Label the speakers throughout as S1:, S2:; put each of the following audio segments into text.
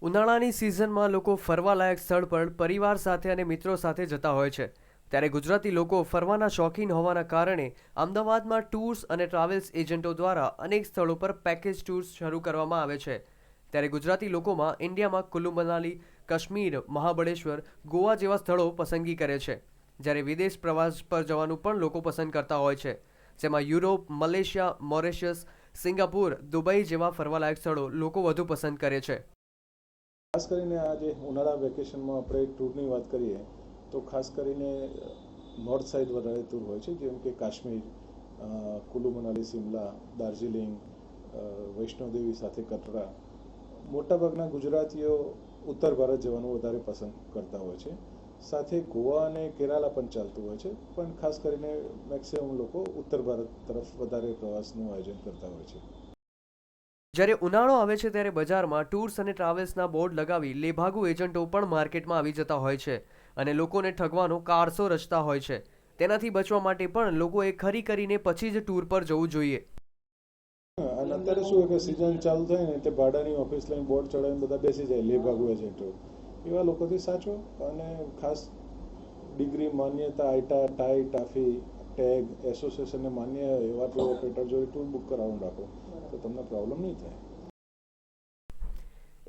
S1: ઉનાળાની સિઝનમાં લોકો ફરવાલાયક સ્થળ પર પરિવાર સાથે અને મિત્રો સાથે જતા હોય છે. ત્યારે ગુજરાતી લોકો ફરવાના શોખીન હોવાના કારણે અમદાવાદમાં ટૂર્સ અને ટ્રાવેલ્સ એજન્ટો દ્વારા અનેક સ્થળો પર પેકેજ ટૂર્સ શરૂ કરવામાં આવે છે. ત્યારે ગુજરાતી લોકોમાં ઇન્ડિયામાં કુલ્લુ મનાલી, કાશ્મીર, મહાબળેશ્વર, ગોવા જેવા સ્થળો પસંદગી કરે છે. જ્યારે વિદેશ પ્રવાસ પર જવાનું પણ લોકો પસંદ કરતા હોય છે, જેમાં Europe, Malaysia, Mauritius, Singapore, Dubai જેવા ફરવાલાયક સ્થળો લોકો વધુ પસંદ કરે છે.
S2: ખાસ કરીને આજે ઉનાળા વેકેશનમાં આપણે ટૂરની વાત કરીએ તો ખાસ કરીને નોર્થ સાઈડ વધારે ટૂર હોય છે, જેમ કે કાશ્મીર, કુલ્લુ મનાલી, શિમલા, દાર્જિલિંગ, વૈષ્ણોદેવી સાથે કટરા. મોટાભાગના ગુજરાતીઓ ઉત્તર ભારત જવાનું વધારે પસંદ કરતા હોય છે. સાથે ગોવા અને કેરાલા પણ ચાલતું હોય છે, પણ ખાસ કરીને મેક્સિમમ લોકો ઉત્તર ભારત તરફ વધારે પ્રવાસનું આયોજન કરતા હોય છે.
S1: જ્યારે ઉનાળો આવે છે ત્યારે બજારમાં ટૂર્સ અને ટ્રાવેલ્સના બોર્ડ લગાવી લેભાગુ એજન્ટો પણ માર્કેટમાં આવી જતા હોય છે અને લોકોને ઠગવાનો કારસો રચતા હોય છે. તેનાથી બચવા માટે પણ લોકોએ ખરી કરીને પછી જ ટૂર પર જવું જોઈએ.
S2: અને અત્યારે શું કે સિઝન ચાલુ થાય ને તે ભાડાની ઓફિસ લઈને બોર્ડ ચડાવીને બધા બેસી જાય લેભાગુ એજન્ટો. એવા લોકોથી સાચો અને ખાસ ડિગ્રી, માન્યતા, આઈટા, ટાઈ, ટાફી, ટેગ, એસોસિએશનને માન્ય એવા ટૂર ઓપરેટર જોડે ટૂર બુક કરાવવાનું રાખો તો તમને પ્રોબ્લેમ નહીં થાય.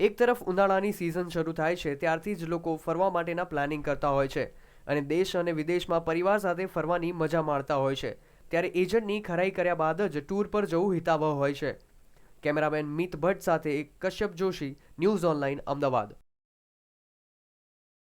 S1: એક તરફ ઉનાળાની સિઝન શરૂ થાય છે ત્યારથી જ લોકો ફરવા માટેના પ્લાનિંગ કરતા હોય છે અને દેશ અને વિદેશમાં પરિવાર સાથે ફરવાની મજા માણતા હોય છે. ત્યારે એજન્ટની ખરાઈ કર્યા બાદ જ ટૂર પર જવું હિતાવહ હોય છે. કેમેરામેન મિત ભટ્ટ સાથે કશ્યપ જોશી, ન્યૂઝ ઓનલાઈન, અમદાવાદ.